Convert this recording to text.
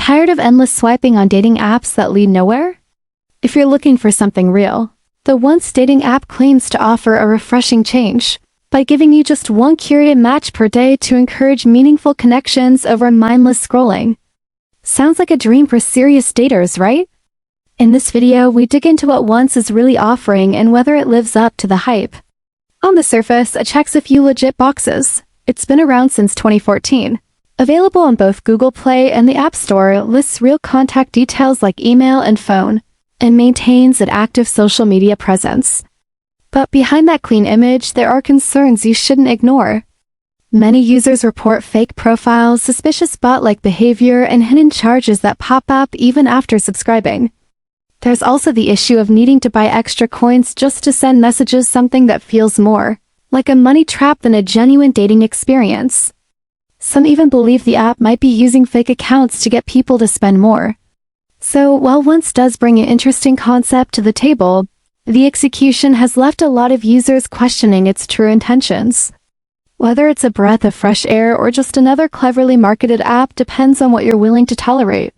Tired of endless swiping on dating apps that lead nowhere? If you're looking for something real, the Once dating app claims to offer a refreshing change by giving you just one curated match per day to encourage meaningful connections over mindless scrolling. Sounds like a dream for serious daters, right? In this video, we dig into what Once is really offering and whether it lives up to the hype. On the surface, it checks a few legit boxes. It's been around since 2014. Available on both Google Play and the App Store, lists real contact details like email and phone, and maintains an active social media presence. But behind that clean image, there are concerns you shouldn't ignore. Many users report fake profiles, suspicious bot-like behavior, and hidden charges that pop up even after subscribing. There's also the issue of needing to buy extra coins just to send messages, something that feels more like a money trap than a genuine dating experience. Some even believe the app might be using fake accounts to get people to spend more. So, while Once does bring an interesting concept to the table, the execution has left a lot of users questioning its true intentions. Whether it's a breath of fresh air or just another cleverly marketed app depends on what you're willing to tolerate.